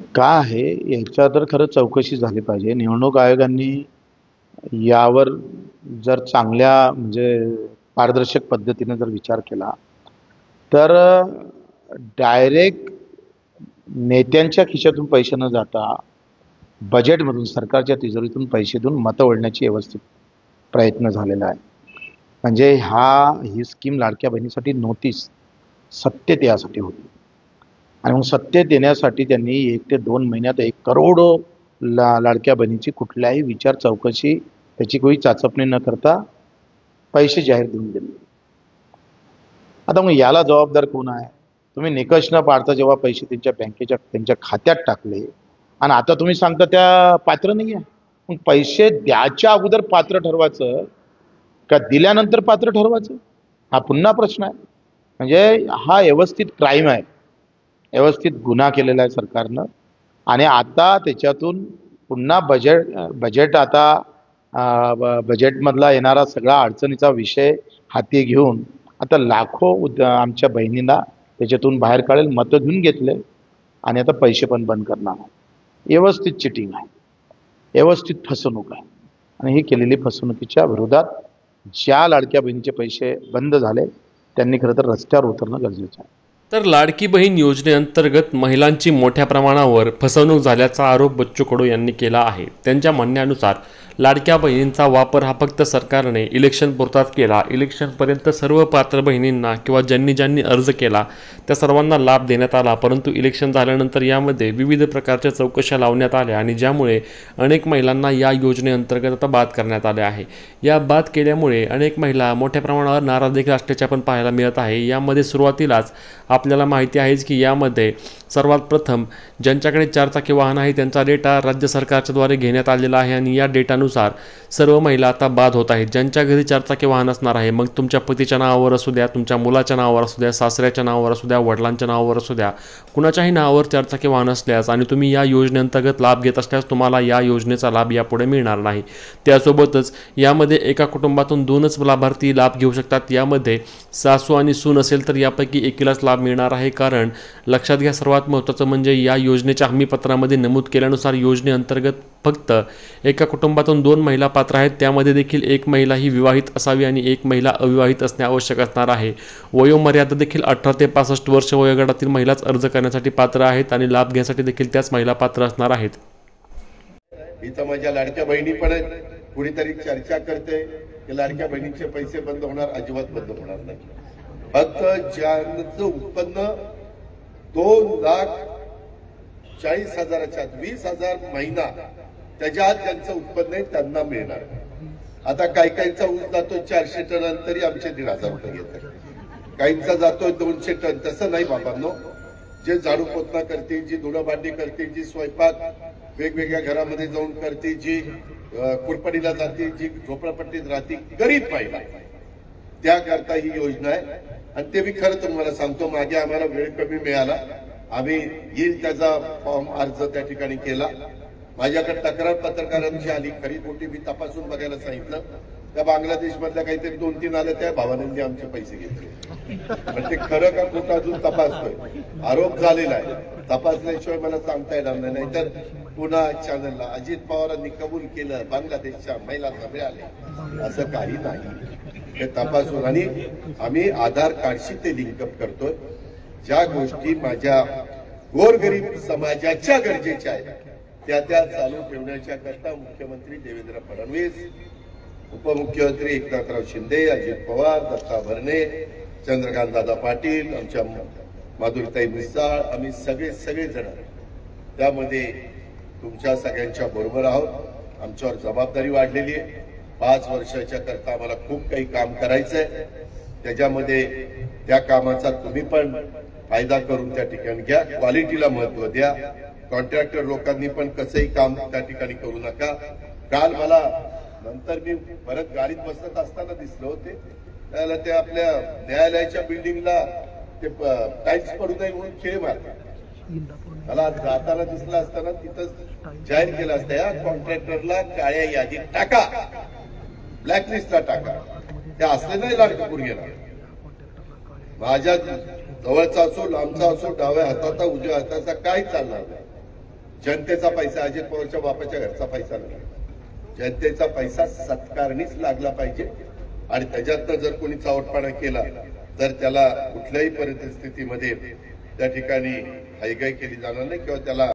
का आहे याच्या तर खरं चौकशी झाली पाहिजे. निवडणूक आयोगाने यावर जर चांगल्या म्हणजे पारदर्शक पद्धतीने जर विचार केला तर डायरेक्ट नेत्यांच्या खिशातून पैसे न जाता बजेटमधून सरकारच्या तिजोरीतून पैसे देऊन मतं ओढण्याची व्यवस्थित प्रयत्न झालेला आहे. म्हणजे ही स्कीम लाडक्या बहिणीसाठी नव्हतीच, सत्तेत यासाठी होती. आणि मग सत्तेत येण्यासाठी त्यांनी 1 ते 2 महिन्यात 1 करोड लाडक्या बहिणीची कुठल्याही विचार चौकशी त्याची कोणी चाचपणी न करता पैसे जाहीर देऊन दिले. आता मग याला जबाबदार कोण आहे? तुम्ही निकष न पाडता जेव्हा पैसे त्यांच्या बँकेच्या त्यांच्या खात्यात टाकले आणि आता तुम्ही सांगता त्या पात्र नाही आहे. मग पैसे द्यायच्या अगोदर पात्र ठरवायचं का दिल्यानंतर पात्र ठरवायचं, हा पुन्हा प्रश्न आहे. म्हणजे हा व्यवस्थित क्राईम आहे, व्यवस्थित गुन्हा केलेला आहे सरकारनं. आणि आता त्याच्यातून पुन्हा बजेट आता बजेटमधला येणारा सगळा अडचणीचा विषय हाती घेऊन आता लाखो आमच्या बहिणींना त्याच्यातून बाहेर काढेल, मतं घेऊन घेतले आणि आता पैसे पण बंद करणार. व्यवस्थित चिटिंग आहे, व्यवस्थित फसवणूक आहे. आणि ही केलेली फसवणुकीच्या विरोधात ज्या लाडक्या बहिणीचे पैसे बंद झाले त्यांनी खरं तर रस्त्यावर उतरणं गरजेचं आहे. तर लाडकी बहीण योजनेअंतर्गत महिलांची मोठ्या प्रमाणावर फसवणूक झाल्याचा आरोप बच्चू कडू यांनी केला आहे. त्यांच्या म्हणण्यानुसार लाडक्या बहिणींचा वापर हा फक्त सरकारने इलेक्शन पुरताच केला. इलेक्शनपर्यंत सर्व पात्र बहिणींना किंवा ज्यांनी अर्ज केला त्या सर्वांना लाभ देण्यात आला, परंतु इलेक्शन झाल्यानंतर यामध्ये विविध प्रकारच्या चौकशा लावण्यात आल्या आणि ज्यामुळे अनेक महिलांना या योजनेअंतर्गत आता बाद करण्यात आले आहे. या बाद केल्यामुळे अनेक महिला मोठ्या प्रमाणावर नाराज देखील असल्याचे पण पाहायला मिळत आहे. यामध्ये सुरुवातीलाच आपल्याला माहिती आहेच की यामध्ये सर्वात प्रथम ज्यांच्याकडे 4 चाकी वाहन आहे त्यांचा डेटा राज्य सरकारच्या द्वारे घेण्यात आलेला आहे आणि या डेटानुसार सर्व महिला आता बाद होत आहेत. ज्यांच्या घरी 4 चाकी वाहन असणार आहे, मग तुमच्या पतीच्या नावावर असू द्या, तुमच्या मुलाच्या नावावर असू द्या, सासऱ्याच्या नावावर असू द्या, वडिलांच्या नावावर असू द्या, कुणाच्याही नावावर 4 चाकी वाहन असल्यास आणि तुम्ही या योजनेअंतर्गत लाभ घेत असल्यास तुम्हाला या योजनेचा लाभ यापुढे मिळणार नाही. त्यासोबतच यामध्ये एका कुटुंबातून 2च लाभार्थी लाभ घेऊ शकतात. यामध्ये सासू आणि सून असेल तर यापैकी एकीलाच लाभ मिळणार आहे. कारण लक्षात घ्या, सर्वात महत्त्वाचं म्हणजे या योजनेच्या हमीपत्रामध्ये नमूद केल्यानुसार योजनेअंतर्गत फक्त एका कुटुंबातून 2 महिला पात्र आहेत. त्यामध्ये देखील एक महिला ही विवाहित असावी आणि एक महिला अविवाहित असणे आवश्यक असणार आहे. वयोमर्यादा देखील 18 ते 65 वर्ष वयोगटातील महिलाच अर्ज करण्यासाठी पात्र आहेत आणि लाभ घेण्यासाठी देखील त्याच महिला पात्र असणार आहेत. इथं माझ्या लाडक्या बहिणी पण कुणीतरी चर्चा करते की लाडक्या बहिणीचे पैसे बंद होणार, अजिबात बंद होणार नाही. फक्त ज्यांचं उत्पन्न 2,40,000च्या 20,000 महिना त्याच्या आत ज्यांचं उत्पन्न आहे त्यांना मिळणार. आता काहींचा ऊस जातो 400 टन तरी आमचे 1,500 रुपये घेतात, काहींचा जातोय 200 टन. तसं नाही बाबांनो. जे झाडू पोतना करते, जी धुणं भांडी करते, जी स्वयंपाक वेगवेगळ्या घरामध्ये जाऊन करते, जी कुरपडीला जाते, जी झोपडपट्टीत राहते, गरीब महिला, त्याकरता ही योजना आहे. आणि ते मी खरं तुम्हाला सांगतो, मागे आम्हाला वेळ कमी मिळाला, आम्ही येईल त्याचा फॉर्म अर्ज त्या ठिकाणी केला. माझ्याकडे तक्रार पत्रकारांची आली, खरी खोटी मी तपासून बघायला सांगितलं. त्या बांगलादेश मधल्या काहीतरी 2-3 आल्या, त्या भावानंदी आमचे पैसे घेतले. पण ते खरं का खोटं अजून तपासतोय. आरोप झालेला आहे, तपासल्याशिवाय मला सांगता येणार नाही. नाहीतर पुन्हा चॅनलला अजित पवारांनी कबूल केलं बांगलादेशच्या महिलांना मिळाले, असं काही नाही. हे तपासून आणि आम्ही आधार कार्डशी ते लिंकअप करतोय. ज्या गोष्टी माझ्या गोरगरीब समाजाच्या गरजेच्या आहेत त्या चालू ठेवण्याच्या करता मुख्यमंत्री देवेंद्र फडणवीस, उपमुख्यमंत्री एकनाथराव शिंदे, अजित पवार, दत्ता भरणे, चंद्रकांत दादा पाटील, आमच्या माधुरीताई मिसाळ, आम्ही सगळेजण त्यामध्ये तुमच्या सगळ्यांच्या बरोबर आहोत. आमच्यावर जबाबदारी वाढलेली आहे. 5 वर्षाच्या करता आम्हाला खूप काही काम करायचंय. त्याच्यामध्ये त्या कामाचा तुम्ही पण फायदा करून त्या ठिकाणी घ्या. क्वालिटीला महत्व द्या. कॉन्ट्रॅक्टर लोकांनी पण कसंही काम त्या ठिकाणी करू नका. काल मला नंतर मी परत गाडीत बसत असताना दिसले होते, त्याला ते आपल्या न्यायालयाच्या बिल्डिंगला ते टाईल्स पडू नये म्हणून खेळ मारतात. मला जाताना दिसला असताना तिथं जाहीर केलं असतं, या कॉन्ट्रॅक्टरला काळ्या यादीत टाका, ब्लॅकलिस्टला टाका. ते असले नाही लाडके पोरगेला. माझ्या जवळचा असो, लांबचा असो, डाव्या हाताचा, उजव्या हाताचा काय चालणार नाही. जनतेचा पैसा, अजित पवारच्या बापाच्या घरचा पैसा नाही. जनतेचा पैसा सत्कारणीच लागला पाहिजे आणि त्याच्यातनं जर कोणी चावटपणा केला तर त्याला कुठल्याही परिस्थितीमध्ये त्या ठिकाणी हयगय केली जाणार नाही किंवा त्याला